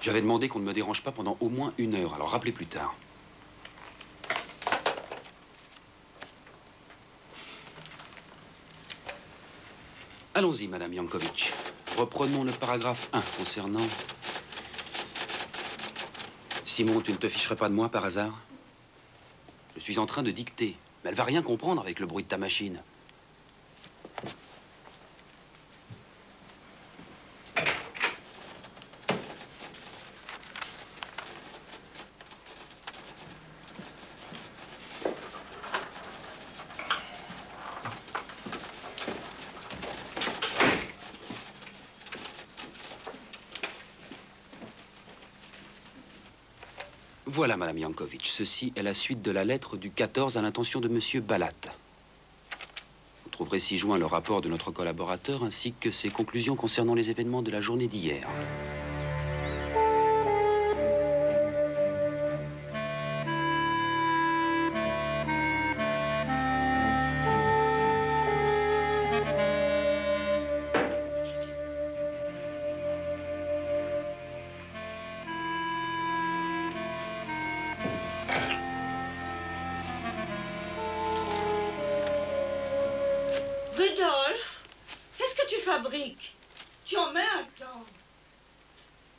J'avais demandé qu'on ne me dérange pas pendant au moins 1 heure, alors rappelez plus tard. Allons-y, Madame Yankovic. Reprenons le paragraphe 1 concernant... Simon, tu ne te ficherais pas de moi par hasard? Je suis en train de dicter, mais elle va rien comprendre avec le bruit de ta machine. Voilà, Madame Yankovic. Ceci est la suite de la lettre du 14 à l'intention de Monsieur Balat. Vous trouverez ci-joint le rapport de notre collaborateur ainsi que ses conclusions concernant les événements de la journée d'hier. Rudolf, qu'est-ce que tu fabriques? Tu en mets un temps.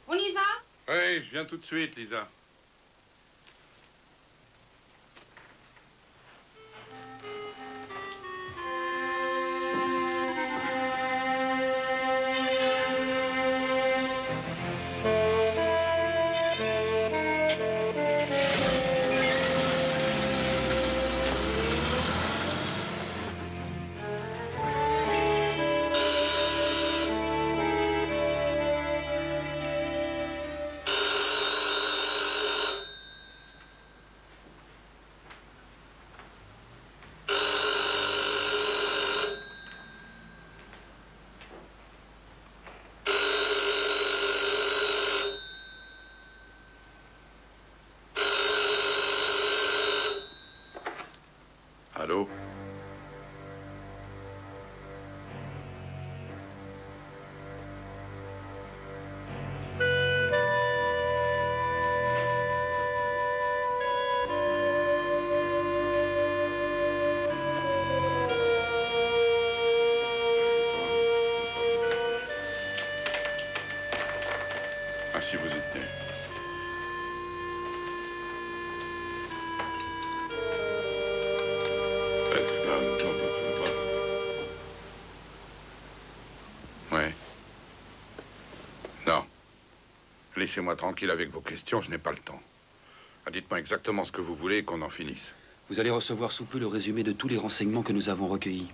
On y va? Oui, je viens tout de suite, Lisa. Allô? Ainsi vous y tenez. Ouais. Non. Laissez-moi tranquille avec vos questions, je n'ai pas le temps. Dites-moi exactement ce que vous voulez et qu'on en finisse. Vous allez recevoir sous peu le résumé de tous les renseignements que nous avons recueillis.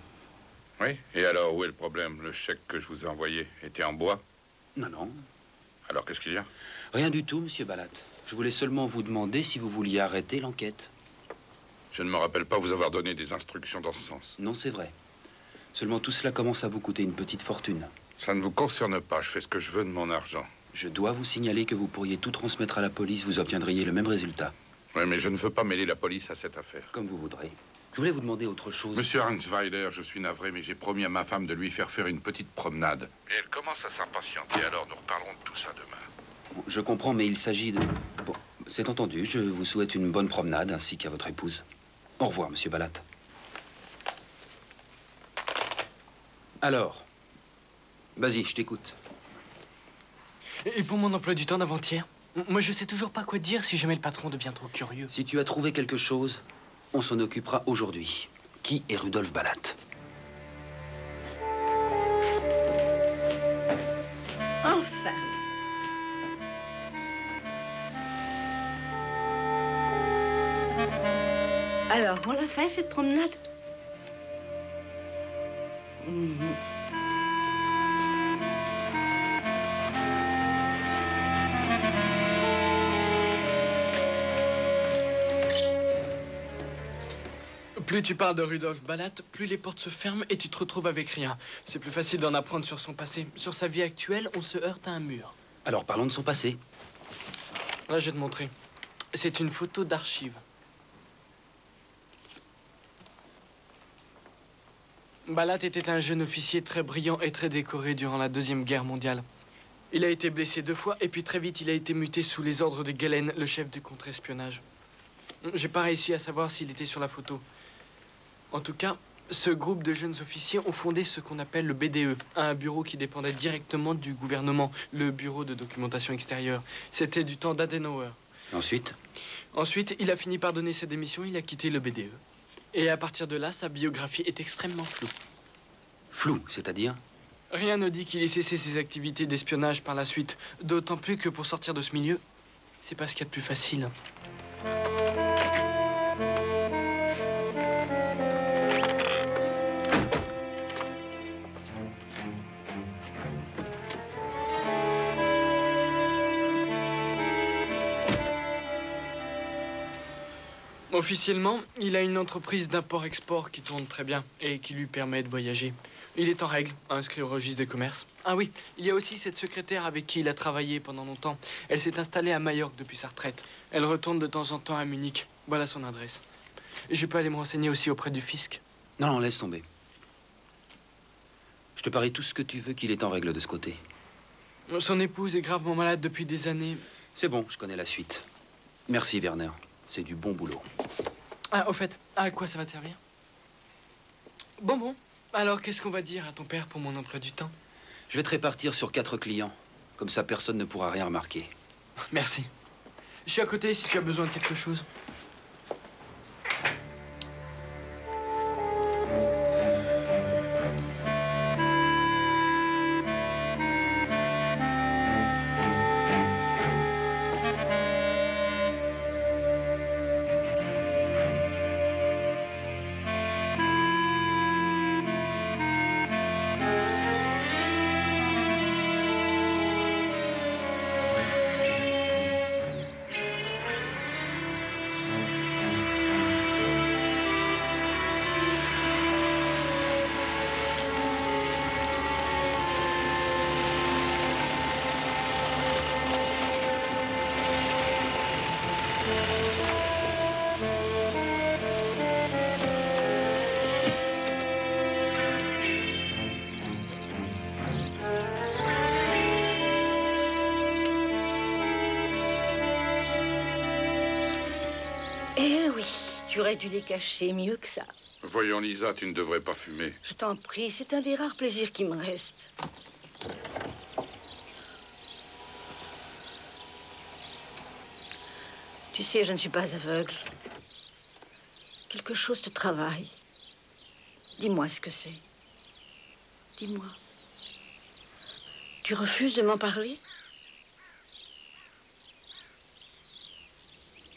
Oui? Et alors, où est le problème? Le chèque que je vous ai envoyé était en bois? Non, non. Alors, qu'est-ce qu'il y a? Rien du tout, Monsieur Balat. Je voulais seulement vous demander si vous vouliez arrêter l'enquête. Je ne me rappelle pas vous avoir donné des instructions dans ce sens. Non, c'est vrai. Seulement tout cela commence à vous coûter une petite fortune. Ça ne vous concerne pas, je fais ce que je veux de mon argent. Je dois vous signaler que vous pourriez tout transmettre à la police, vous obtiendriez le même résultat. Oui, mais je ne veux pas mêler la police à cette affaire. Comme vous voudrez. Je voulais vous demander autre chose. Monsieur Hansweiler, je suis navré, mais j'ai promis à ma femme de lui faire une petite promenade. Et elle commence à s'impatienter, alors nous reparlerons de tout ça demain. Je comprends, mais il s'agit de... Bon, c'est entendu. Je vous souhaite une bonne promenade, ainsi qu'à votre épouse. Au revoir, Monsieur Balat. Alors, vas-y, je t'écoute. Et pour mon emploi du temps d'avant-hier? Moi, je sais toujours pas quoi dire si jamais le patron devient trop curieux. Si tu as trouvé quelque chose, on s'en occupera aujourd'hui. Qui est Rudolf Balat? Enfin. Alors, on l'a fait, cette promenade? Plus tu parles de Rudolf Balat, plus les portes se ferment et tu te retrouves avec rien. C'est plus facile d'en apprendre sur son passé. Sur sa vie actuelle, on se heurte à un mur. Alors parlons de son passé. Là, je vais te montrer. C'est une photo d'archive. Balat était un jeune officier très brillant et très décoré durant la Deuxième Guerre mondiale. Il a été blessé 2 fois et puis très vite, il a été muté sous les ordres de Galen, le chef du contre-espionnage. J'ai pas réussi à savoir s'il était sur la photo. En tout cas, ce groupe de jeunes officiers ont fondé ce qu'on appelle le BDE, un bureau qui dépendait directement du gouvernement, le bureau de documentation extérieure. C'était du temps d'Adenauer. Ensuite? Ensuite, il a fini par donner sa démission, il a quitté le BDE. Et à partir de là, sa biographie est extrêmement floue. Floue, c'est-à-dire? Rien ne dit qu'il ait cessé ses activités d'espionnage par la suite. D'autant plus que pour sortir de ce milieu, c'est pas ce qu'il y a de plus facile. Officiellement, il a une entreprise d'import-export qui tourne très bien et qui lui permet de voyager. Il est en règle, inscrit au registre des commerces. Ah oui, il y a aussi cette secrétaire avec qui il a travaillé pendant longtemps. Elle s'est installée à Majorque depuis sa retraite. Elle retourne de temps en temps à Munich. Voilà son adresse. Je peux aller me renseigner aussi auprès du fisc. Non, non, laisse tomber. Je te parie tout ce que tu veux qu'il est en règle de ce côté. Son épouse est gravement malade depuis des années. C'est bon, je connais la suite. Merci, Werner. C'est du bon boulot. Ah, au fait, à quoi ça va te servir? Bon. Alors, qu'est-ce qu'on va dire à ton père pour mon emploi du temps? Je vais te répartir sur 4 clients. Comme ça, personne ne pourra rien remarquer. Merci. Je suis à côté si tu as besoin de quelque chose. Eh oui, tu aurais dû les cacher mieux que ça. Voyons, Lisa, tu ne devrais pas fumer. Je t'en prie, c'est un des rares plaisirs qui me restent. Tu sais, je ne suis pas aveugle. Quelque chose te travaille. Dis-moi ce que c'est. Dis-moi. Tu refuses de m'en parler?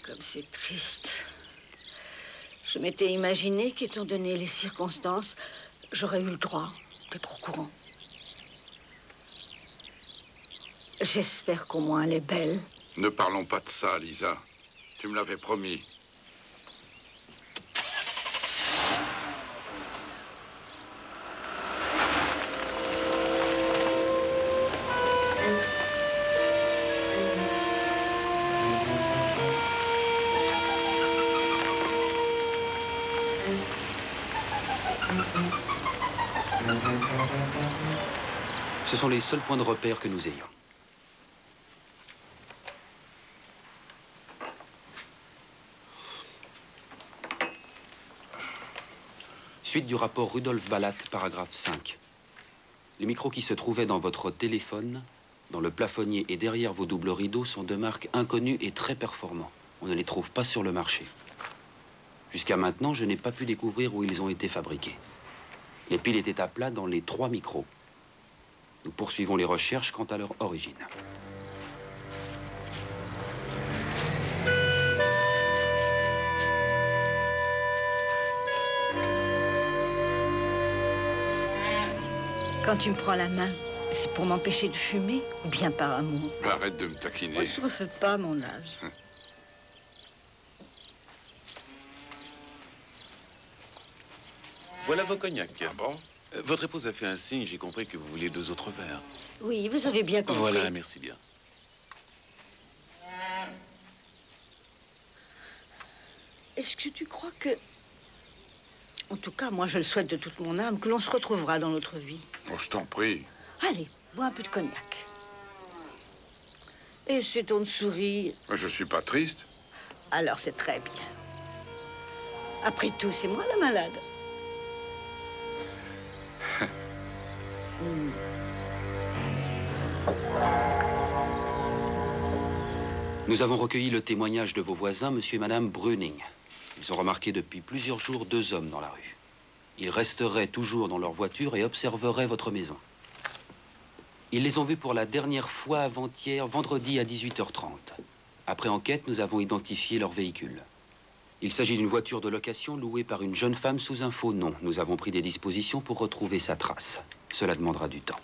Comme c'est triste. Je m'étais imaginé qu'étant donné les circonstances, j'aurais eu le droit d'être au courant. J'espère qu'au moins elle est belle. Ne parlons pas de ça, Lisa. Tu me l'avais promis. Ce sont les seuls points de repère que nous ayons. Suite du rapport Rudolf Ballat, paragraphe 5. Les micros qui se trouvaient dans votre téléphone, dans le plafonnier et derrière vos doubles rideaux sont de marques inconnues et très performants. On ne les trouve pas sur le marché. Jusqu'à maintenant, je n'ai pas pu découvrir où ils ont été fabriqués. Les piles étaient à plat dans les 3 micros. Nous poursuivons les recherches quant à leur origine. Quand tu me prends la main, c'est pour m'empêcher de fumer ou bien par amour? Arrête de me taquiner. Moi, je ne refais pas mon âge. Voilà vos cognacs. Ah bon? Votre épouse a fait un signe, j'ai compris que vous vouliez 2 autres verres. Oui, vous avez bien compris. Voilà, merci bien. Est-ce que tu crois que... En tout cas, moi, je le souhaite de toute mon âme, que l'on se retrouvera dans notre vie. Oh, je t'en prie. Allez, bois un peu de cognac. Et c'est ton sourire. Je suis pas triste. Alors c'est très bien. Après tout, c'est moi la malade. Nous avons recueilli le témoignage de vos voisins, monsieur et madame Bruning. Ils ont remarqué depuis plusieurs jours 2 hommes dans la rue. Ils resteraient toujours dans leur voiture et observeraient votre maison. Ils les ont vus pour la dernière fois avant-hier, vendredi à 18h30. Après enquête, nous avons identifié leur véhicule. Il s'agit d'une voiture de location louée par une jeune femme sous un faux nom. Nous avons pris des dispositions pour retrouver sa trace. Cela demandera du temps.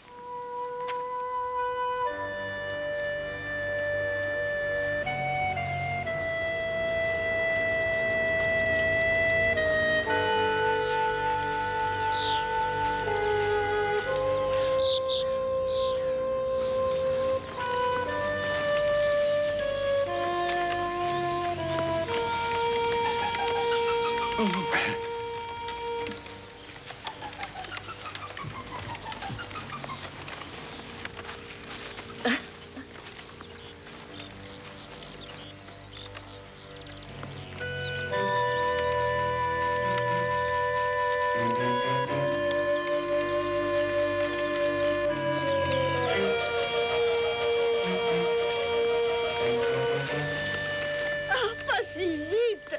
Pas si vite.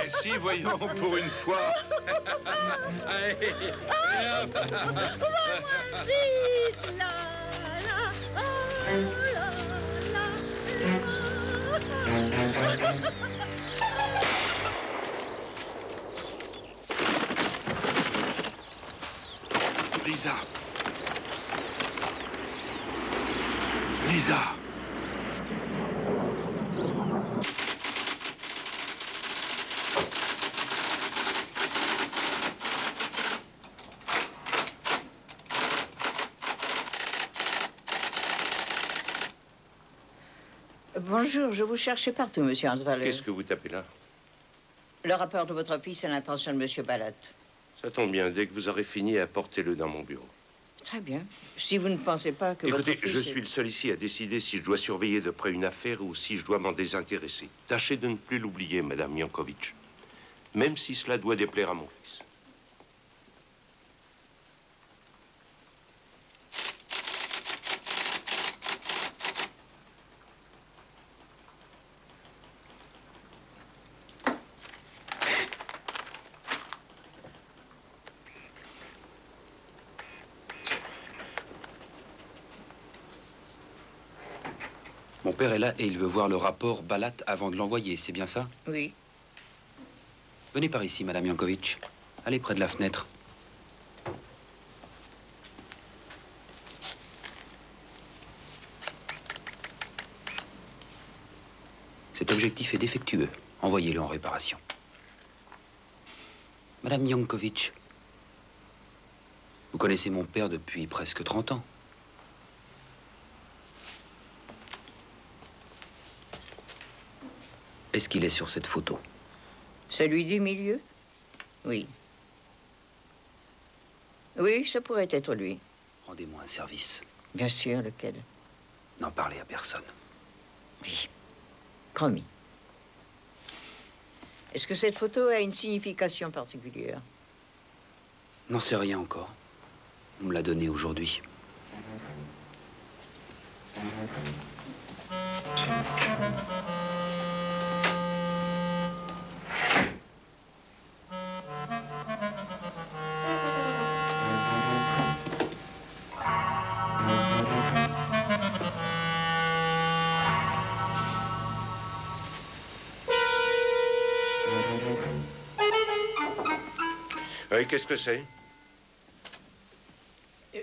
Mais si, voyons, pour une fois. Allez. Vite, là, là, oh, là, là, là. Lisa. Lisa. Bonjour, je vous cherchais partout, monsieur Hansweiler. Qu'est-ce que vous tapez là? Le rapport de votre fils à l'intention de monsieur Balat. Ça tombe bien, dès que vous aurez fini, apportez-le dans mon bureau. Très bien. Si vous ne pensez pas que Écoutez, votre fils je est- suis le seul ici à décider si je dois surveiller de près une affaire ou si je dois m'en désintéresser. Tâchez de ne plus l'oublier, madame Yankovic. Même si cela doit déplaire à mon fils. Mon père est là et il veut voir le rapport Balat avant de l'envoyer, c'est bien ça? Oui. Venez par ici, madame Yankovic. Allez près de la fenêtre. Cet objectif est défectueux. Envoyez-le en réparation. Madame Yankovic, vous connaissez mon père depuis presque 30 ans. Est-ce qu'il est sur cette photo? Celui du milieu? Oui. Oui, ça pourrait être lui. Rendez-moi un service. Bien sûr, lequel? N'en parlez à personne. Oui. Promis. Est-ce que cette photo a une signification particulière? N'en sais rien encore. On me l'a donnée aujourd'hui. Oui, qu'est-ce que c'est?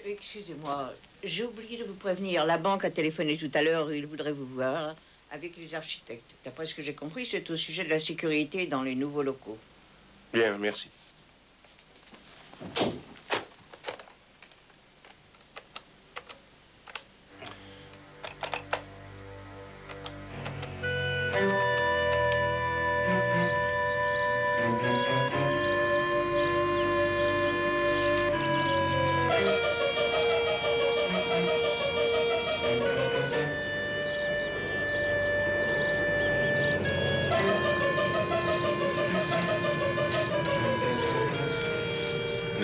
Excusez-moi, j'ai oublié de vous prévenir. La banque a téléphoné tout à l'heure, il voudrait vous voir avec les architectes. D'après ce que j'ai compris, c'est au sujet de la sécurité dans les nouveaux locaux. Bien, merci.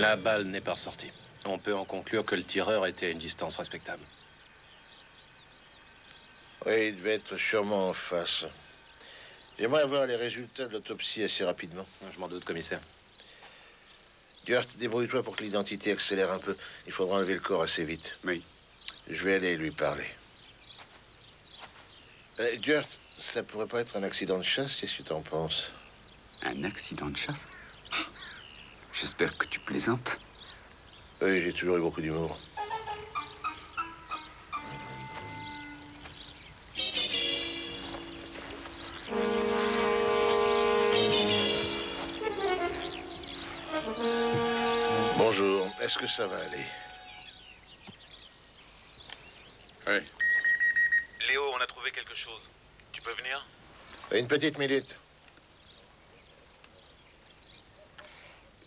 La balle n'est pas sortie. On peut en conclure que le tireur était à une distance respectable. Oui, il devait être sûrement en face. J'aimerais avoir les résultats de l'autopsie assez rapidement. Je m'en doute, commissaire. Durt, débrouille-toi pour que l'identité accélère un peu. Il faudra enlever le corps assez vite. Oui. Je vais aller lui parler. Durt, ça pourrait pas être un accident de chasse, qu'est-ce que tu en penses? Un accident de chasse? J'espère que tu plaisantes. Oui, j'ai toujours eu beaucoup d'humour. Bonjour, est-ce que ça va aller? Oui. Léo, on a trouvé quelque chose. Tu peux venir? Une petite minute.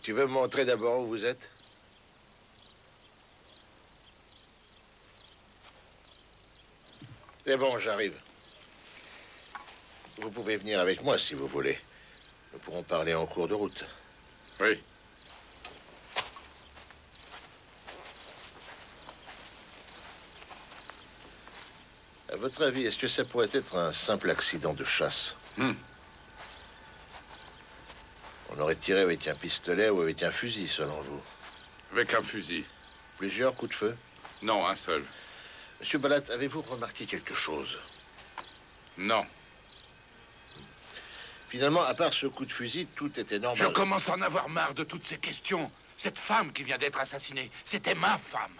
Tu veux me montrer d'abord où vous êtes? C'est bon, j'arrive. Vous pouvez venir avec moi si vous voulez. Nous pourrons parler en cours de route. Oui. À votre avis, est-ce que ça pourrait être un simple accident de chasse? On aurait tiré avec un pistolet ou avec un fusil, selon vous? Avec un fusil. Plusieurs coups de feu? Non, un seul. Monsieur Balat, avez-vous remarqué quelque chose? Non. Finalement, à part ce coup de fusil, tout était normal. Je commence à en avoir marre de toutes ces questions. Cette femme qui vient d'être assassinée, c'était ma femme.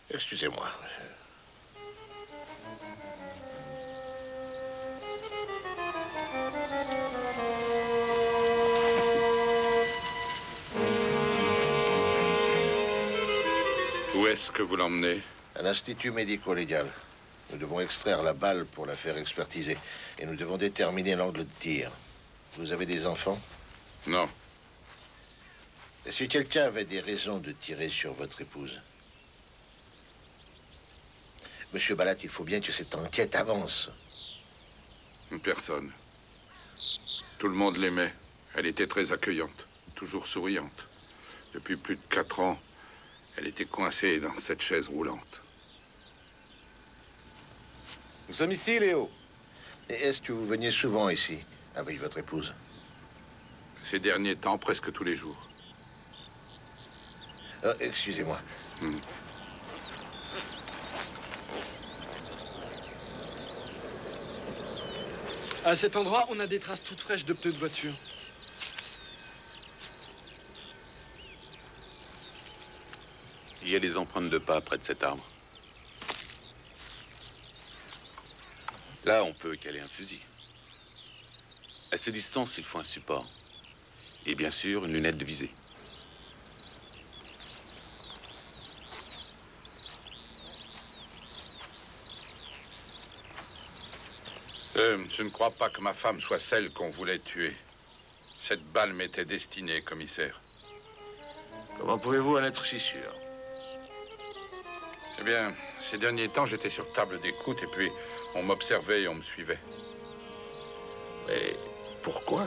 Excusez-moi. Où est-ce que vous l'emmenez? À l'Institut médico-légal. Nous devons extraire la balle pour la faire expertiser. Et nous devons déterminer l'angle de tir. Vous avez des enfants? Non. Est-ce que quelqu'un avait des raisons de tirer sur votre épouse? Monsieur Balat, il faut bien que cette enquête avance. Personne. Tout le monde l'aimait. Elle était très accueillante, toujours souriante. Depuis plus de 4 ans, elle était coincée dans cette chaise roulante. Nous sommes ici, Léo. Et est-ce que vous veniez souvent ici, avec votre épouse? Ces derniers temps, presque tous les jours. Excusez-moi. À cet endroit, on a des traces toutes fraîches de pneus de voiture. Il y a des empreintes de pas près de cet arbre. Là, on peut caler un fusil. À ces distances, il faut un support. Et bien sûr, une lunette de visée. Je ne crois pas que ma femme soit celle qu'on voulait tuer. Cette balle m'était destinée, commissaire. Comment pouvez-vous en être si sûr? Eh bien, ces derniers temps, j'étais sur table d'écoute et puis on m'observait et on me suivait. Mais pourquoi?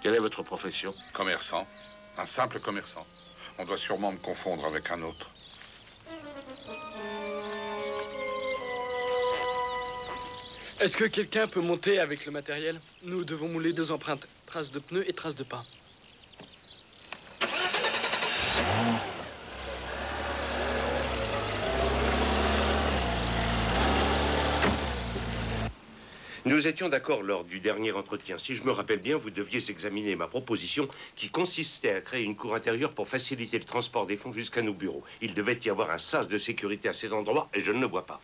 Quelle est votre profession? Commerçant. Un simple commerçant. On doit sûrement me confondre avec un autre. Est-ce que quelqu'un peut monter avec le matériel? Nous devons mouler 2 empreintes. Traces de pneus et traces de pas. Nous étions d'accord lors du dernier entretien. Si je me rappelle bien, vous deviez examiner ma proposition qui consistait à créer une cour intérieure pour faciliter le transport des fonds jusqu'à nos bureaux. Il devait y avoir un sas de sécurité à ces endroits et je ne le vois pas.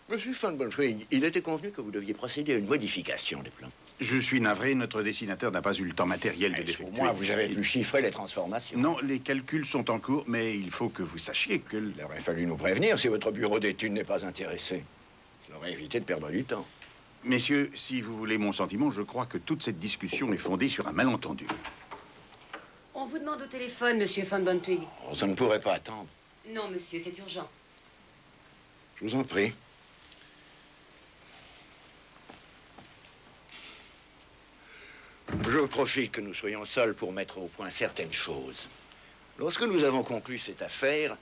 Monsieur Van Bonfring, il était convenu que vous deviez procéder à une modification des plans. Je suis navré, notre dessinateur n'a pas eu le temps matériel de l'effectuer. Au moins, vous avez pu chiffrer les transformations. Non, les calculs sont en cours, mais il faut que vous sachiez que... Il aurait fallu nous prévenir si votre bureau d'études n'est pas intéressé. Ça aurait évité de perdre du temps. Messieurs, si vous voulez mon sentiment, je crois que toute cette discussion est fondée sur un malentendu. On vous demande au téléphone, monsieur Van Bontwig. Oh, ça ne pourrait pas attendre. Non, monsieur, c'est urgent. Je vous en prie. Bonjour. je profite que nous soyons seuls pour mettre au point certaines choses. Lorsque nous avons conclu cette affaire,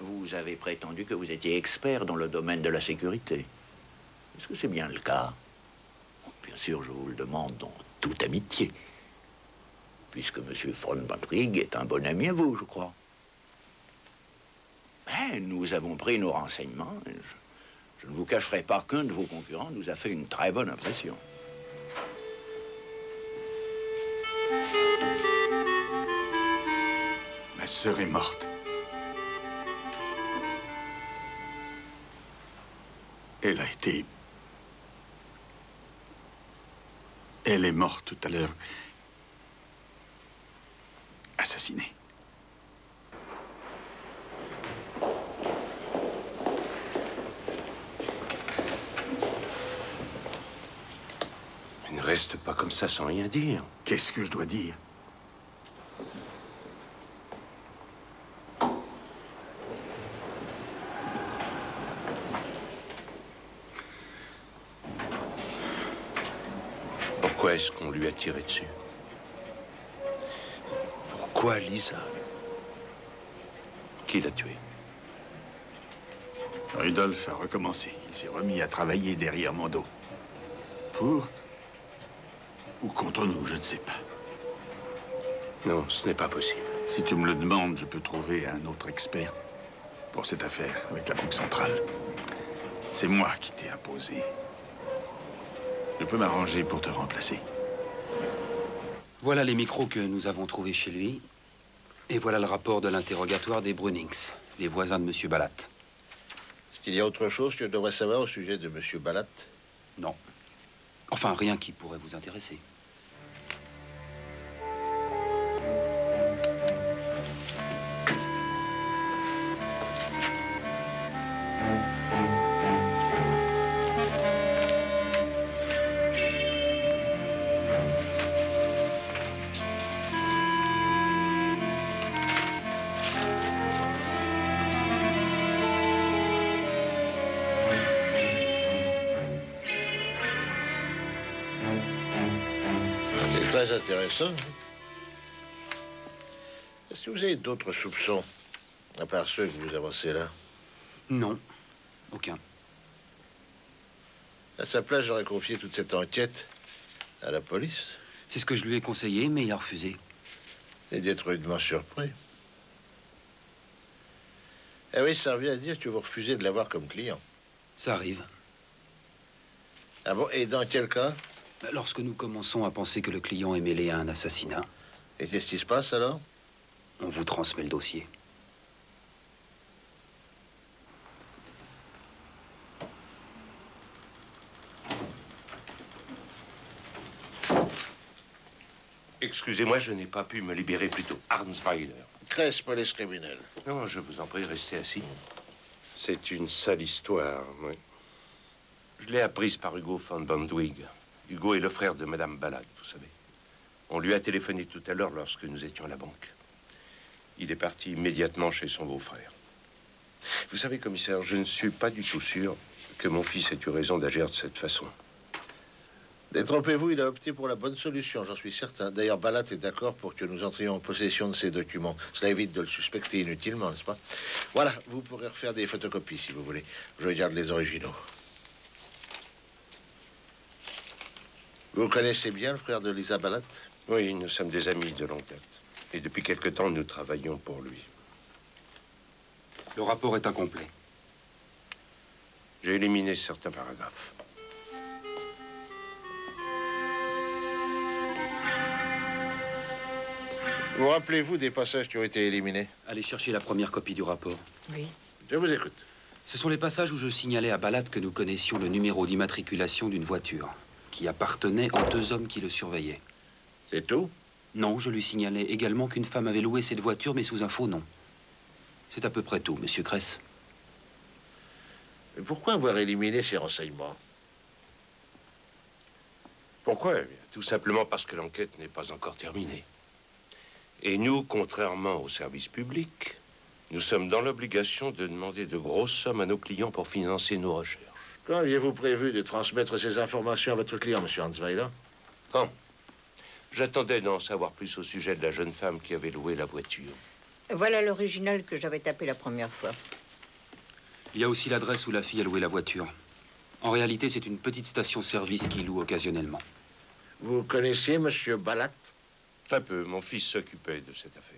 vous avez prétendu que vous étiez expert dans le domaine de la sécurité. Est-ce que c'est bien le cas? Bien sûr, je vous le demande dans toute amitié. Puisque M. von Bandwig est un bon ami à vous, je crois. Mais nous avons pris nos renseignements. Et je ne vous cacherai pas qu'un de vos concurrents nous a fait une très bonne impression. Ma sœur est morte. Elle a été... Elle est morte tout à l'heure. Assassinée. Ne reste pas comme ça sans rien dire. Qu'est-ce que je dois dire? Pourquoi est-ce qu'on lui a tiré dessus? Pourquoi Lisa? Qui l'a tué? Rudolf a recommencé. Il s'est remis à travailler derrière mon dos. Pour ou contre nous, je ne sais pas. Non, ce n'est pas possible. Si tu me le demandes, je peux trouver un autre expert pour cette affaire avec la Banque centrale. C'est moi qui t'ai imposé. Je peux m'arranger pour te remplacer. Voilà les micros que nous avons trouvés chez lui. Et voilà le rapport de l'interrogatoire des Brunings, les voisins de M. Balat. Est-ce qu'il y a autre chose que je devrais savoir au sujet de M. Balat? Non. Enfin, rien qui pourrait vous intéresser. Très intéressant. Est-ce que vous avez d'autres soupçons, à part ceux que vous avancez là? Non, aucun. À sa place, j'aurais confié toute cette enquête à la police. C'est ce que je lui ai conseillé, mais il a refusé. Et d'être rudement surpris. Eh oui, ça revient à dire que vous refusez de l'avoir comme client. Ça arrive. Ah bon, et dans quel cas? Lorsque nous commençons à penser que le client est mêlé à un assassinat. Et qu'est-ce qui se passe alors? On vous transmet le dossier. Excusez-moi, je n'ai pas pu me libérer plus tôt. Arnsweiler. Kress, police criminelle. Non, je vous en prie, restez assis. C'est une sale histoire, oui. Je l'ai apprise par Hugo von Bandwig. Hugo est le frère de Madame Balat, vous savez. On lui a téléphoné tout à l'heure lorsque nous étions à la banque. Il est parti immédiatement chez son beau-frère. Vous savez, commissaire, je ne suis pas du tout sûr que mon fils ait eu raison d'agir de cette façon. Détrompez-vous, il a opté pour la bonne solution, j'en suis certain. D'ailleurs, Balat est d'accord pour que nous entrions en possession de ces documents. Cela évite de le suspecter inutilement, n'est-ce pas? Voilà, vous pourrez refaire des photocopies si vous voulez. Je garde les originaux. Vous connaissez bien le frère de Lisa Balat? Oui, nous sommes des amis de longue date. Et depuis quelque temps, nous travaillons pour lui. Le rapport est incomplet. J'ai éliminé certains paragraphes. Vous rappelez-vous des passages qui ont été éliminés? Allez chercher la première copie du rapport. Oui. Je vous écoute. Ce sont les passages où je signalais à Balat que nous connaissions le numéro d'immatriculation d'une voiture qui appartenait aux deux hommes qui le surveillaient. C'est tout? Non, je lui signalais également qu'une femme avait loué cette voiture, mais sous un faux nom. C'est à peu près tout, monsieur Kress. Mais pourquoi avoir éliminé ces renseignements? Pourquoi? Eh bien, tout simplement parce que l'enquête n'est pas encore terminée. Et nous, contrairement au service public, nous sommes dans l'obligation de demander de grosses sommes à nos clients pour financer nos recherches. Quand aviez-vous prévu de transmettre ces informations à votre client, monsieur Arnsweiler? Quand? J'attendais d'en savoir plus au sujet de la jeune femme qui avait loué la voiture. Voilà l'original que j'avais tapé la première fois. Il y a aussi l'adresse où la fille a loué la voiture. En réalité, c'est une petite station-service qui loue occasionnellement. Vous connaissiez Monsieur Balat? Très peu. Mon fils s'occupait de cette affaire.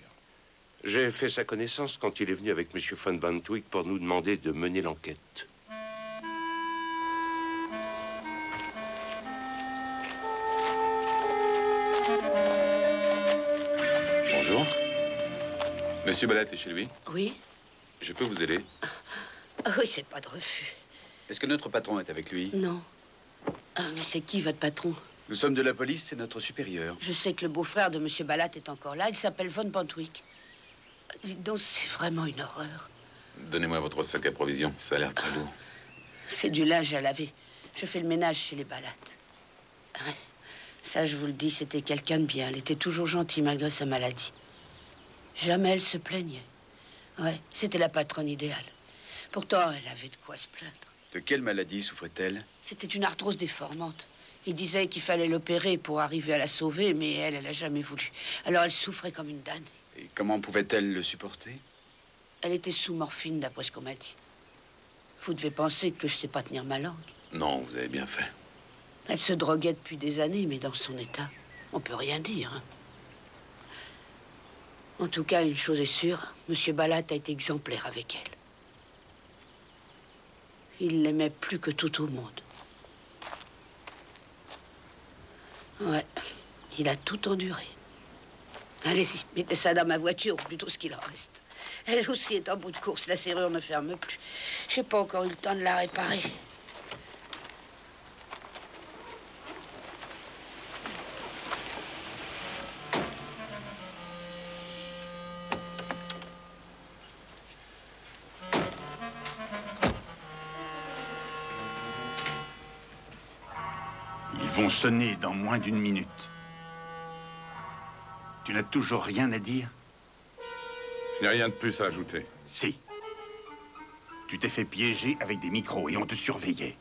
J'ai fait sa connaissance quand il est venu avec Monsieur von Bantwick pour nous demander de mener l'enquête. Bonjour. Monsieur Balat est chez lui? Oui. Je peux vous aider? Oui, c'est pas de refus. Est-ce que notre patron est avec lui? Non. Ah, mais c'est qui, votre patron? Nous sommes de la police, c'est notre supérieur. Je sais que le beau-frère de Monsieur Balat est encore là. Il s'appelle von Bantwick. Dites donc, c'est vraiment une horreur. Donnez-moi votre sac à provisions. Ça a l'air très lourd. C'est du linge à laver. Je fais le ménage chez les Balat. Ouais. Ça, je vous le dis, c'était quelqu'un de bien. Elle était toujours gentille malgré sa maladie. Jamais elle se plaignait. Ouais, c'était la patronne idéale. Pourtant, elle avait de quoi se plaindre. De quelle maladie souffrait-elle? C'était une arthrose déformante. Il disait qu'il fallait l'opérer pour arriver à la sauver, mais elle a jamais voulu. Alors elle souffrait comme une damnée. Et comment pouvait-elle le supporter? Elle était sous morphine, d'après ce qu'on m'a dit. Vous devez penser que je sais pas tenir ma langue. Non, vous avez bien fait. Elle se droguait depuis des années, mais dans son état, on peut rien dire. Hein. En tout cas, une chose est sûre, Monsieur Balat a été exemplaire avec elle. Il l'aimait plus que tout au monde. Ouais, il a tout enduré. Allez-y, mettez ça dans ma voiture, ou plutôt ce qu'il en reste. Elle aussi est en bout de course, la serrure ne ferme plus. J'ai pas encore eu le temps de la réparer. Ils vont sonner dans moins d'une minute. Tu n'as toujours rien à dire? Il n'y a rien de plus à ajouter. Si. Tu t'es fait piéger avec des micros et on te surveillait.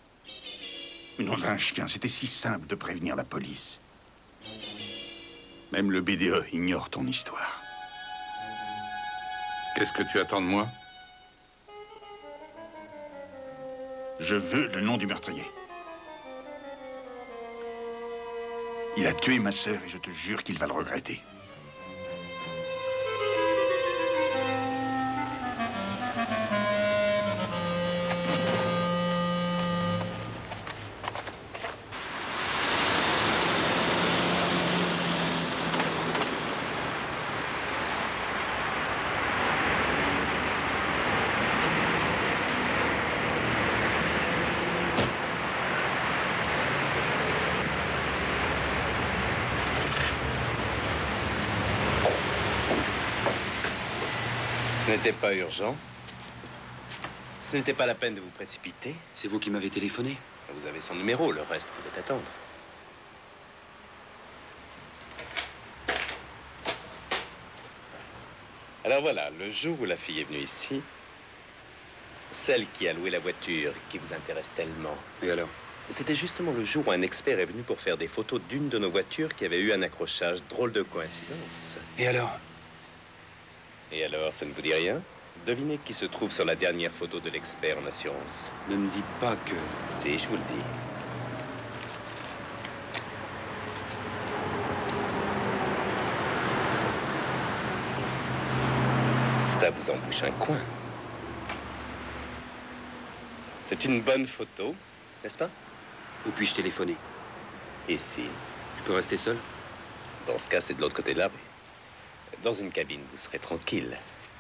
Nom d'un chien, c'était si simple de prévenir la police. Même le BDE ignore ton histoire. Qu'est-ce que tu attends de moi? Je veux le nom du meurtrier. Il a tué ma sœur et je te jure qu'il va le regretter. Ce n'était pas urgent. Ce n'était pas la peine de vous précipiter. C'est vous qui m'avez téléphoné? Vous avez son numéro, le reste pouvait attendre. Alors voilà, le jour où la fille est venue ici, celle qui a loué la voiture qui vous intéresse tellement. Et alors? C'était justement le jour où un expert est venu pour faire des photos d'une de nos voitures qui avait eu un accrochage. Drôle de coïncidence. Et alors? Et alors, ça ne vous dit rien? Devinez qui se trouve sur la dernière photo de l'expert en assurance. Ne me dites pas que... Si, je vous le dis. Ça vous embouche un coin. C'est une bonne photo, n'est-ce pas? Où puis-je téléphoner? Ici. Je peux rester seul? Dans ce cas, c'est de l'autre côté de la rue. Dans une cabine, vous serez tranquille.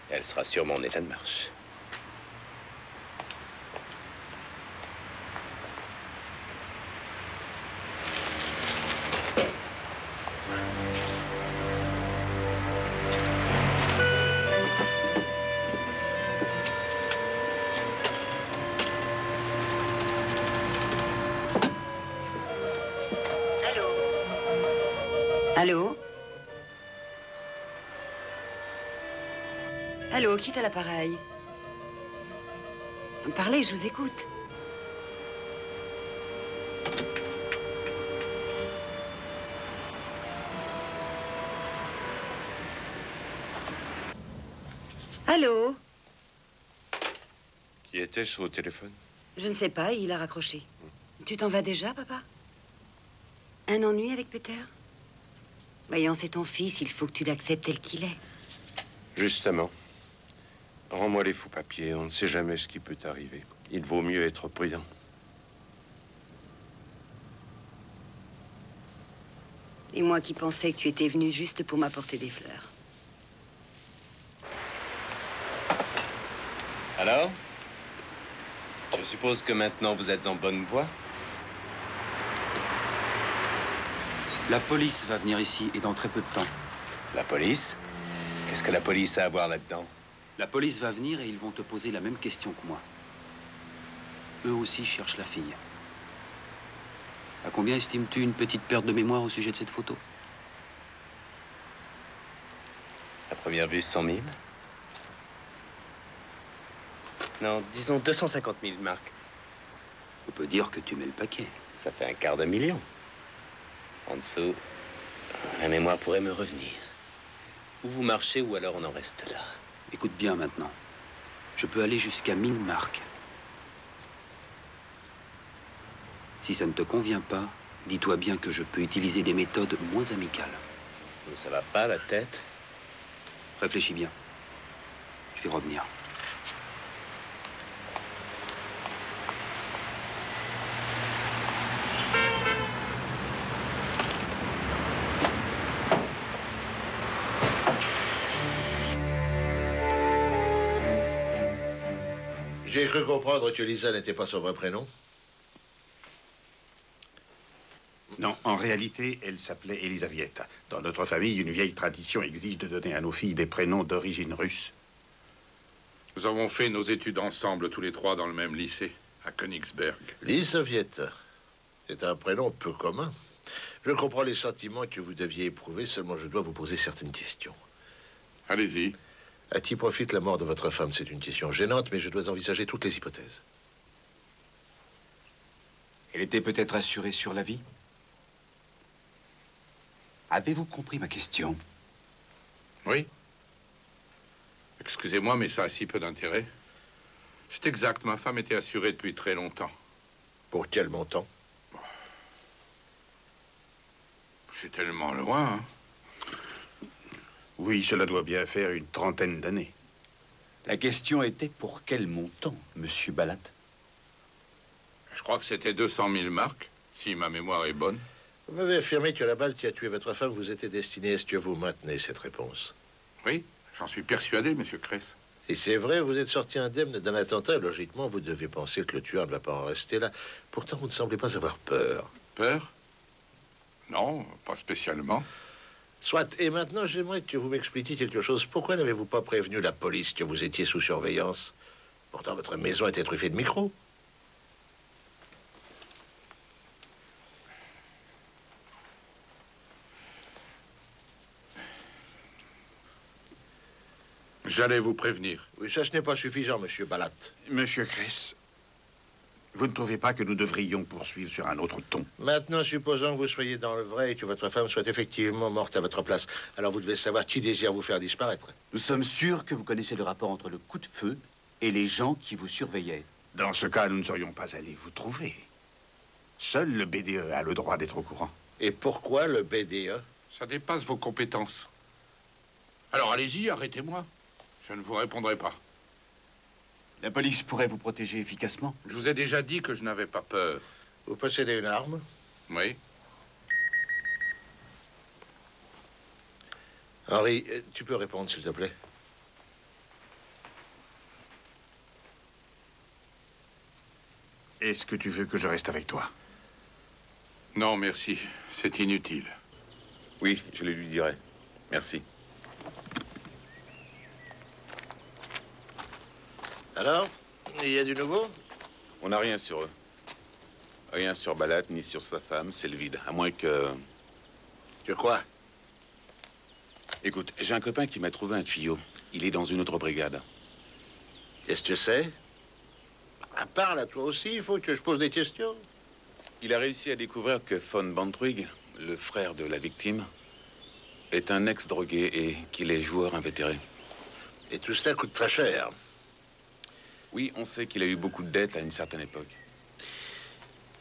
Elle sera sûrement en état de marche. Allô? Allô, qui est à l'appareil? Parlez, je vous écoute. Allô? Qui était-ce au téléphone? Je ne sais pas, il a raccroché. Tu t'en vas déjà, papa? Un ennui avec Peter? Voyons, c'est ton fils, il faut que tu l'acceptes tel qu'il est. Justement. Rends-moi les faux papiers, on ne sait jamais ce qui peut arriver. Il vaut mieux être prudent. Et moi qui pensais que tu étais venu juste pour m'apporter des fleurs. Alors? Je suppose que maintenant vous êtes en bonne voie? La police va venir ici et dans très peu de temps. La police? Qu'est-ce que la police a à voir là-dedans? La police va venir et ils vont te poser la même question que moi. Eux aussi cherchent la fille. À combien estimes-tu une petite perte de mémoire au sujet de cette photo? À première vue, 100 000? Non, disons 250 000 marques. On peut dire que tu mets le paquet. Ça fait $250 000. En dessous, la mémoire pourrait me revenir. Ou vous marchez, ou alors on en reste là. Écoute bien maintenant. Je peux aller jusqu'à 1000 marques. Si ça ne te convient pas, dis-toi bien que je peux utiliser des méthodes moins amicales. Ça va pas, la tête? Réfléchis bien. Je vais revenir. J'ai cru comprendre que Lisa n'était pas son vrai prénom. Non, en réalité, elle s'appelait Elisavieta. Dans notre famille, une vieille tradition exige de donner à nos filles des prénoms d'origine russe. Nous avons fait nos études ensemble, tous les trois, dans le même lycée, à Königsberg. Lisavieta. C'est un prénom peu commun. Je comprends les sentiments que vous deviez éprouver, seulement je dois vous poser certaines questions. Allez-y. À qui profite la mort de votre femme? C'est une question gênante, mais je dois envisager toutes les hypothèses. Elle était peut-être assurée sur la vie? Avez-vous compris ma question? Oui. Excusez-moi, mais ça a si peu d'intérêt. C'est exact, ma femme était assurée depuis très longtemps. Pour quel montant? C'est tellement loin, hein. Oui, cela doit bien faire une trentaine d'années. La question était pour quel montant, monsieur Balat? Je crois que c'était 200 000 marques, si ma mémoire est bonne. Vous m'avez affirmé que la balle qui a tué votre femme vous était destinée. Est-ce que vous maintenez cette réponse? Oui, j'en suis persuadé, monsieur Kress. Si c'est vrai, vous êtes sorti indemne d'un attentat. Logiquement, vous devez penser que le tueur ne va pas en rester là. Pourtant, vous ne semblez pas avoir peur. Peur? Non, pas spécialement. Soit. Et maintenant, j'aimerais que vous m'expliquiez quelque chose. Pourquoi n'avez-vous pas prévenu la police que vous étiez sous surveillance? Pourtant, votre maison était truffée de micros. J'allais vous prévenir. Oui, ça, ce n'est pas suffisant, monsieur Balat. Monsieur Kress, vous ne trouvez pas que nous devrions poursuivre sur un autre ton? Maintenant, supposons que vous soyez dans le vrai et que votre femme soit effectivement morte à votre place. Alors, vous devez savoir qui désire vous faire disparaître. Nous sommes sûrs que vous connaissez le rapport entre le coup de feu et les gens qui vous surveillaient. Dans ce cas, nous ne serions pas allés vous trouver. Seul le BDE a le droit d'être au courant. Et pourquoi le BDE? Ça dépasse vos compétences. Alors allez-y, arrêtez-moi. Je ne vous répondrai pas. La police pourrait vous protéger efficacement. Je vous ai déjà dit que je n'avais pas peur. Vous possédez une arme? Oui. Henri, tu peux répondre, s'il te plaît? Est-ce que tu veux que je reste avec toi? Non, merci. C'est inutile. Oui, je le lui dirai. Merci. Alors, il y a du nouveau? On n'a rien sur eux. Rien sur Balat, ni sur sa femme, c'est le vide. À moins que... Que quoi? Écoute, j'ai un copain qui m'a trouvé un tuyau. Il est dans une autre brigade. Qu'est-ce que c'est? Parle à toi aussi, il faut que je pose des questions. Il a réussi à découvrir que von Bantwig, le frère de la victime, est un ex-drogué et qu'il est joueur invétéré. Et tout cela coûte très cher. Oui, on sait qu'il a eu beaucoup de dettes à une certaine époque.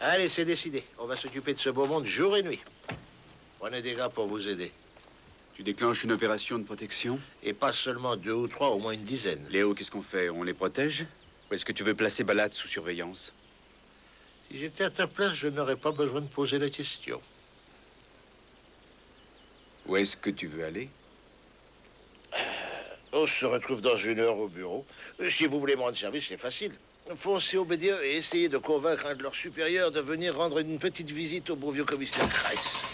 Allez, c'est décidé. On va s'occuper de ce beau monde jour et nuit. Prenez des gars pour vous aider. Tu déclenches une opération de protection? Et pas seulement 2 ou 3, au moins une dizaine. Léo, qu'est-ce qu'on fait? On les protège? Ou est-ce que tu veux placer Balade sous surveillance? Si j'étais à ta place, je n'aurais pas besoin de poser la question. Où est-ce que tu veux aller? On se retrouve dans 1 heure au bureau. Si vous voulez me rendre service, c'est facile. Foncez au BDE et essayez de convaincre un de leurs supérieurs de venir rendre une petite visite au bon vieux commissaire Kress.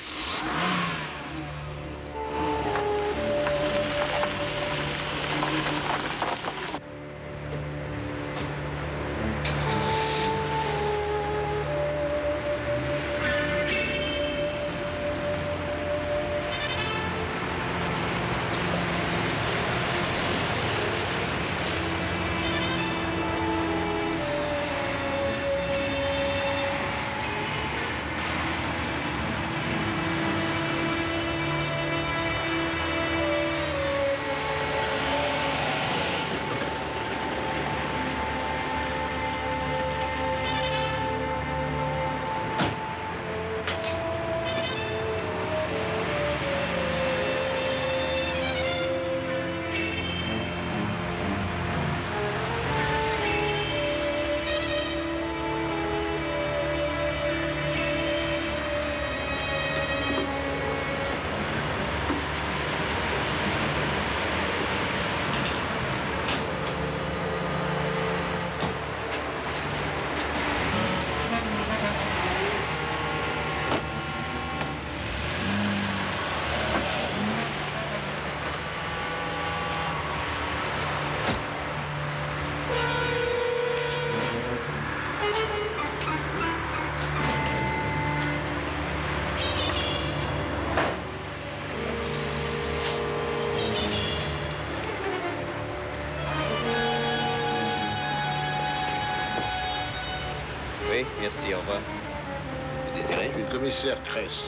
Oui, merci, au revoir. Vous désirez? Le commissaire Kress.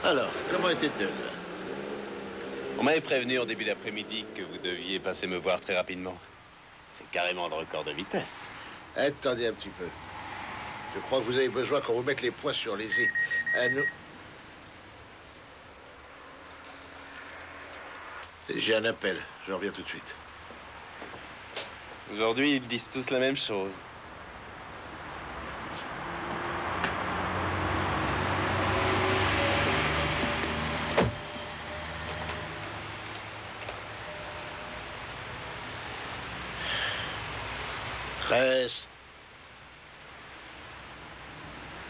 Alors, comment était-elle? On m'avait prévenu en début d'après-midi que vous deviez passer me voir très rapidement. C'est carrément le record de vitesse. Attendez un petit peu. Je crois que vous avez besoin qu'on vous mette les points sur les i. Nous... J'ai un appel. Je reviens tout de suite. Aujourd'hui, ils disent tous la même chose. Kress.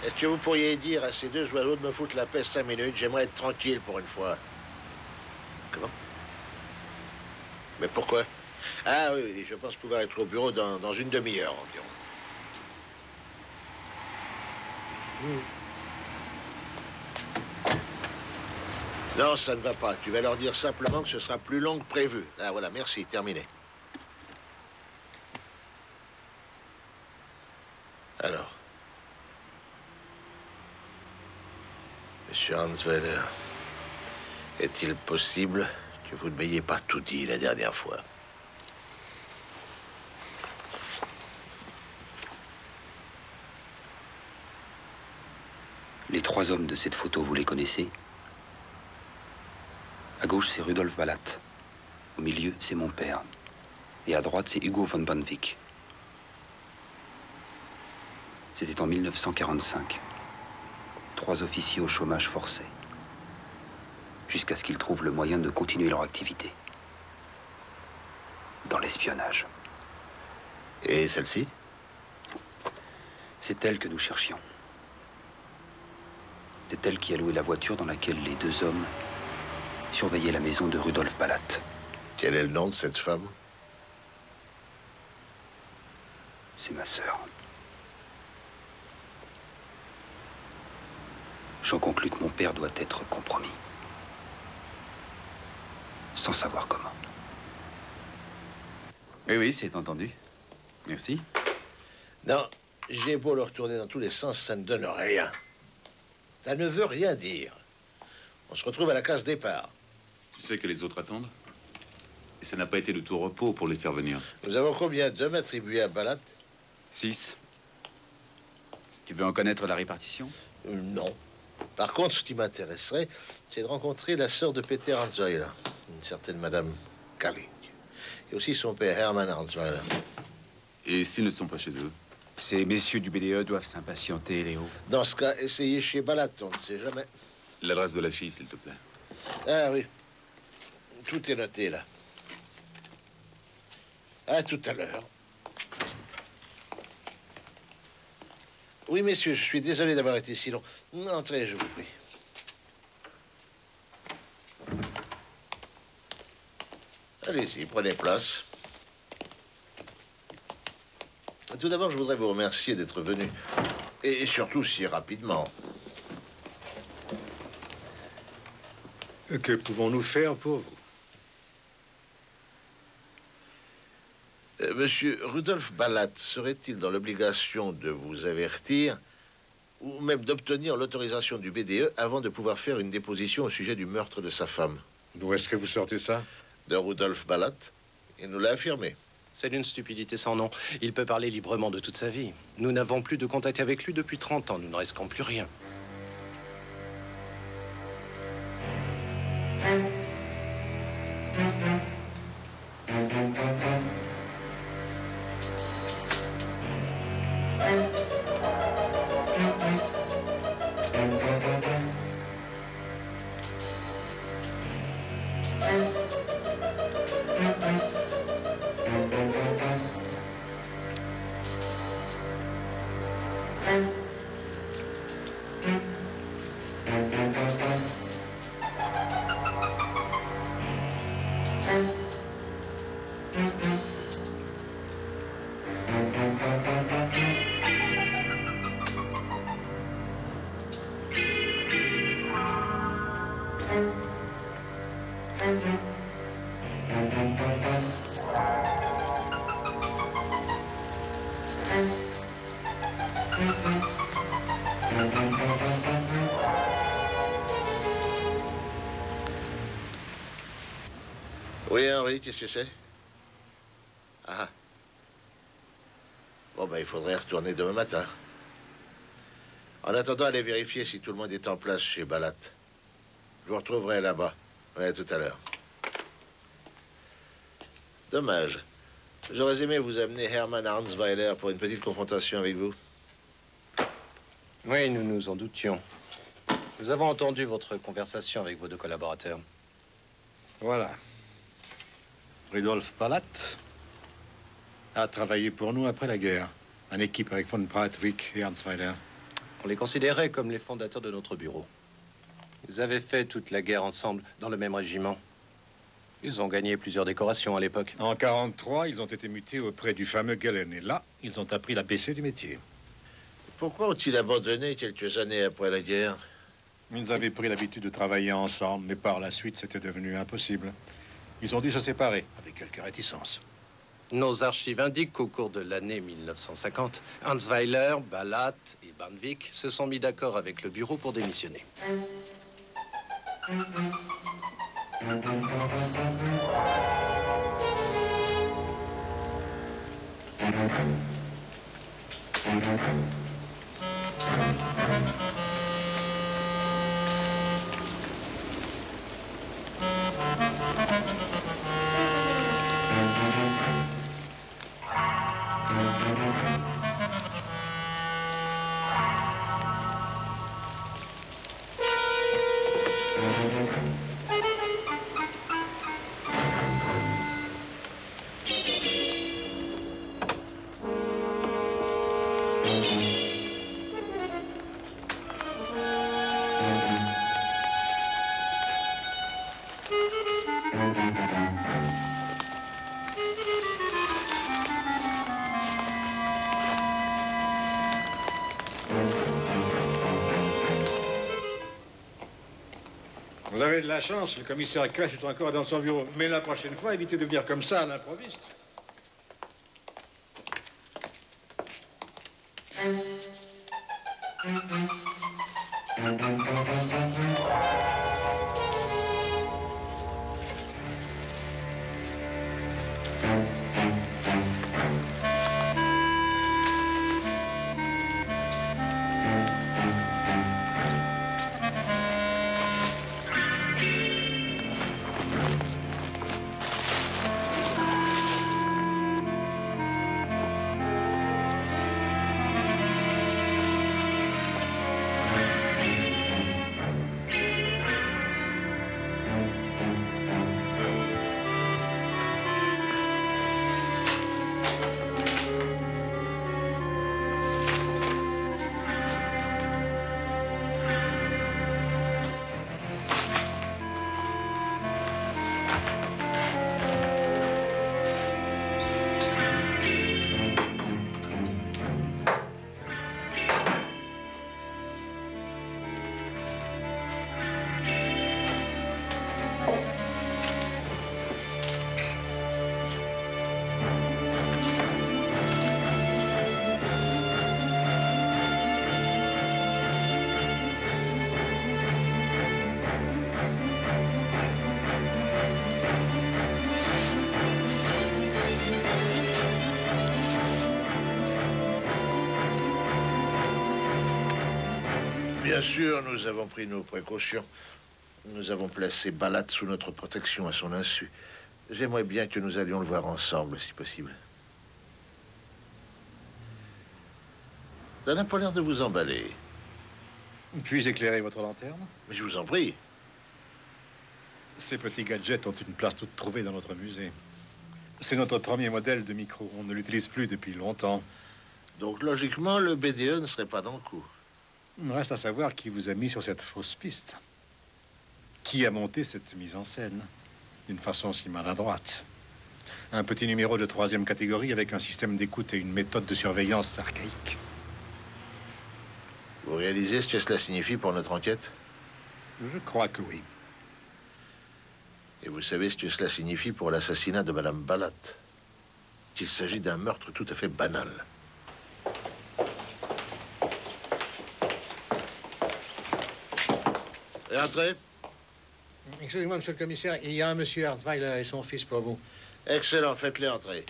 Est-ce que vous pourriez dire à ces 2 oiseaux de me foutre la paix 5 minutes? J'aimerais être tranquille pour une fois. Comment? Mais pourquoi? Ah oui, je pense pouvoir être au bureau dans une demi-heure environ. Non, ça ne va pas. Tu vas leur dire simplement que ce sera plus long que prévu. Ah voilà, merci, terminé. Alors. Monsieur Hansweiler, est-il possible que vous ne m'ayez pas tout dit la dernière fois? Les 3 hommes de cette photo, vous les connaissez? À gauche, c'est Rudolf Ballat. Au milieu, c'est mon père. Et à droite, c'est Hugo von Bonvik. C'était en 1945. 3 officiers au chômage forcé. Jusqu'à ce qu'ils trouvent le moyen de continuer leur activité. Dans l'espionnage. Et celle-ci? C'est elle que nous cherchions. C'est elle qui a loué la voiture dans laquelle les 2 hommes surveillaient la maison de Rudolf Ballat. Quel est le nom de cette femme? C'est ma sœur. J'en conclus que mon père doit être compromis. Sans savoir comment. Oui, oui, c'est entendu. Merci. Non, j'ai beau le retourner dans tous les sens, ça ne donne rien. Ça ne veut rien dire. On se retrouve à la case départ. Tu sais que les autres attendent? Et ça n'a pas été de tout repos pour les faire venir. Nous avons combien d'hommes attribués à Balat? 6. Tu veux en connaître la répartition? Non. Par contre, ce qui m'intéresserait, c'est de rencontrer la sœur de Peter Hansweiler, une certaine Madame Kalling, et aussi son père Hermann Hansweiler. Et s'ils ne sont pas chez eux? Ces messieurs du BDE doivent s'impatienter, Léo. Dans ce cas, essayez chez Balat, on ne sait jamais. L'adresse de la fille, s'il te plaît. Ah oui. Tout est noté, là. À tout à l'heure. Oui, messieurs, je suis désolé d'avoir été si long. Entrez, je vous prie. Allez-y, prenez place. Tout d'abord, je voudrais vous remercier d'être venu. Et surtout si rapidement. Que pouvons-nous faire pour vous? Monsieur Rudolf Balat serait-il dans l'obligation de vous avertir ou même d'obtenir l'autorisation du BDE avant de pouvoir faire une déposition au sujet du meurtre de sa femme? D'où est-ce que vous sortez ça? De Rudolf Balat. Il nous l'a affirmé. C'est d'une stupidité sans nom. Il peut parler librement de toute sa vie. Nous n'avons plus de contact avec lui depuis 30 ans. Nous ne risquons plus rien. Oui, Henri, qu'est-ce que c'est? Ah. Bon, ben, il faudrait retourner demain matin. En attendant, allez vérifier si tout le monde est en place chez Balat. Je vous retrouverai là-bas. Ouais, tout à l'heure. Dommage. J'aurais aimé vous amener Hermann Hansweiler pour une petite confrontation avec vous. Oui, nous nous en doutions. Nous avons entendu votre conversation avec vos deux collaborateurs. Voilà. Rudolf Balat a travaillé pour nous après la guerre, en équipe avec von Breitwijk et Hansweiler. On les considérait comme les fondateurs de notre bureau. Ils avaient fait toute la guerre ensemble, dans le même régiment. Ils ont gagné plusieurs décorations à l'époque. En 1943, ils ont été mutés auprès du fameux Gelen. Et là, ils ont appris l'ABC du métier. Pourquoi ont-ils abandonné quelques années après la guerre? Ils avaient pris l'habitude de travailler ensemble, mais par la suite, c'était devenu impossible. Ils ont dû se séparer, avec quelques réticences. Nos archives indiquent qu'au cours de l'année 1950, Hansweiler, Balat et Banvik se sont mis d'accord avec le bureau pour démissionner. Vous avez de la chance, le commissaire Crash est encore dans son bureau. Mais la prochaine fois, évitez de venir comme ça à l'improviste. Bien sûr, nous avons pris nos précautions. Nous avons placé Balat sous notre protection à son insu. J'aimerais bien que nous allions le voir ensemble, si possible. Ça n'a pas l'air de vous emballer. Puis-je éclairer votre lanterne? Mais je vous en prie. Ces petits gadgets ont une place toute trouvée dans notre musée. C'est notre premier modèle de micro. On ne l'utilise plus depuis longtemps. Donc, logiquement, le BDE ne serait pas dans le coup. Il reste à savoir qui vous a mis sur cette fausse piste. Qui a monté cette mise en scène d'une façon si maladroite? Un petit numéro de 3e catégorie avec un système d'écoute et une méthode de surveillance archaïque. Vous réalisez ce que cela signifie pour notre enquête? Je crois que oui. Et vous savez ce que cela signifie pour l'assassinat de Madame Balat? Qu'il s'agit d'un meurtre tout à fait banal. Et entrez. Excusez-moi, monsieur le commissaire, il y a un monsieur Hartweiler et son fils pour vous. Excellent, faites-les entrer.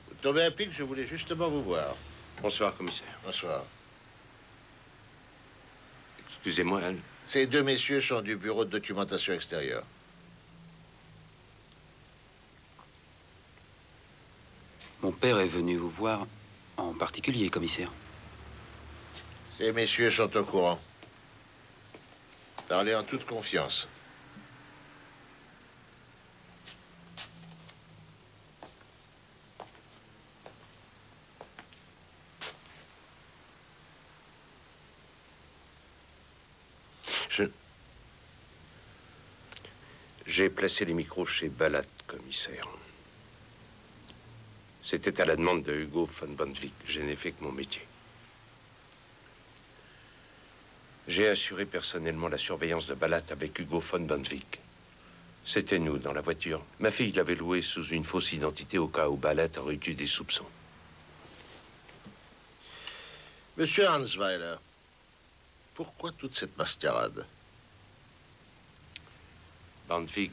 Vous tombez à pic, je voulais justement vous voir. Bonsoir, commissaire. Bonsoir. Excusez-moi, Anne. Ces deux messieurs sont du bureau de documentation extérieure. Mon père est venu vous voir en particulier, commissaire. Ces messieurs sont au courant. Parlez en toute confiance. J'ai placé les micros chez Balat, commissaire. C'était à la demande de Hugo von Bandvik. Je n'ai fait que mon métier. J'ai assuré personnellement la surveillance de Balat avec Hugo von Bandvik. C'était nous, dans la voiture. Ma fille l'avait loué sous une fausse identité au cas où Balat aurait eu des soupçons. Monsieur Hansweiler, pourquoi toute cette mascarade? Bandvik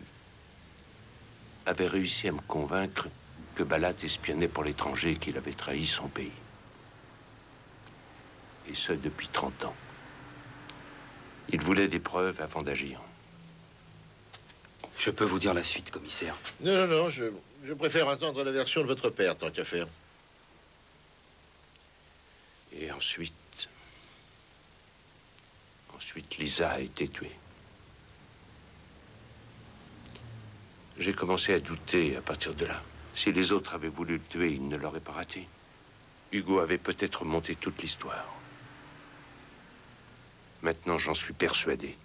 avait réussi à me convaincre que Balat espionnait pour l'étranger et qu'il avait trahi son pays. Et ce, depuis 30 ans. Il voulait des preuves avant d'agir. Je peux vous dire la suite, commissaire. Non, je préfère entendre la version de votre père, tant qu'à faire. Et ensuite, Lisa a été tuée. J'ai commencé à douter à partir de là. Si les autres avaient voulu le tuer, ils ne l'auraient pas raté. Hugo avait peut-être monté toute l'histoire. Maintenant, j'en suis persuadé.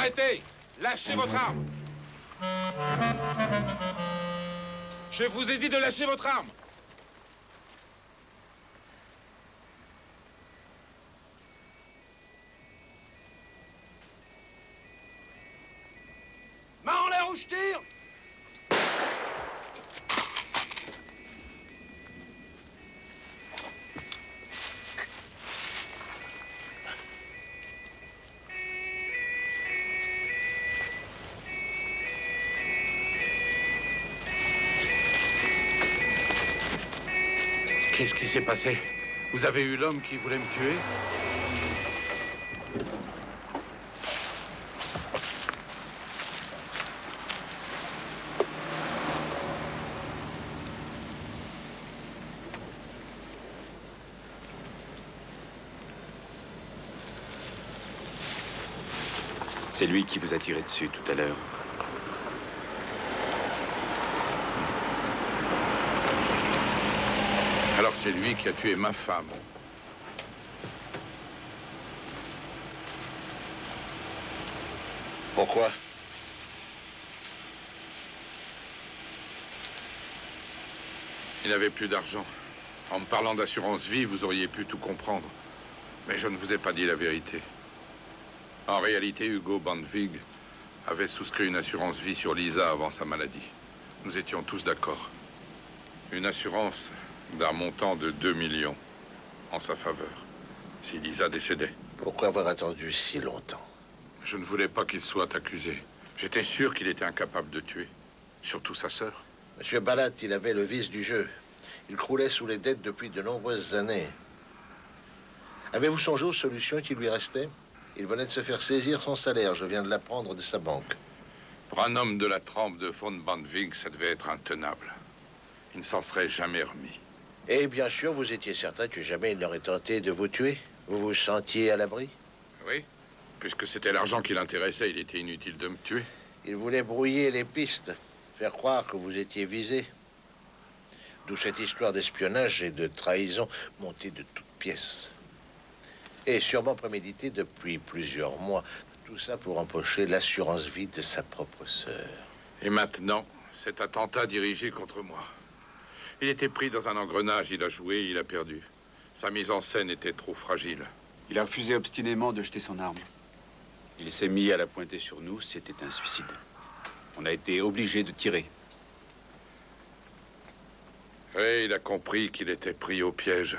Arrêtez! Lâchez votre arme! Je vous ai dit de lâcher votre arme! Main en l'air ou je tire! Qu'est-ce qui s'est passé? Vous avez eu l'homme qui voulait me tuer? C'est lui qui vous a tiré dessus tout à l'heure. Alors c'est lui qui a tué ma femme. Pourquoi? Il n'avait plus d'argent. En me parlant d'assurance vie, vous auriez pu tout comprendre. Mais je ne vous ai pas dit la vérité. En réalité, Hugo Bandvig avait souscrit une assurance vie sur Lisa avant sa maladie. Nous étions tous d'accord. Une assurance d'un montant de 2 millions en sa faveur, si Lisa décédait. Pourquoi avoir attendu si longtemps? Je ne voulais pas qu'il soit accusé. J'étais sûr qu'il était incapable de tuer, surtout sa sœur. Monsieur Balat, il avait le vice du jeu. Il croulait sous les dettes depuis de nombreuses années. Avez-vous songé aux solutions qui lui restaient? Il venait de se faire saisir son salaire, je viens de l'apprendre de sa banque. Pour un homme de la trempe de von Bandvig, ça devait être intenable. Il ne s'en serait jamais remis. Et bien sûr, vous étiez certain que jamais il n'aurait tenté de vous tuer? Vous vous sentiez à l'abri? Oui, puisque c'était l'argent qui l'intéressait, il était inutile de me tuer. Il voulait brouiller les pistes, faire croire que vous étiez visé. D'où cette histoire d'espionnage et de trahison montée de toutes pièces. Et sûrement préméditée depuis plusieurs mois. Tout ça pour empocher l'assurance vie de sa propre sœur. Et maintenant, cet attentat dirigé contre moi. Il était pris dans un engrenage, il a joué, il a perdu. Sa mise en scène était trop fragile. Il a refusé obstinément de jeter son arme. Il s'est mis à la pointer sur nous, c'était un suicide. On a été obligé de tirer. Et il a compris qu'il était pris au piège.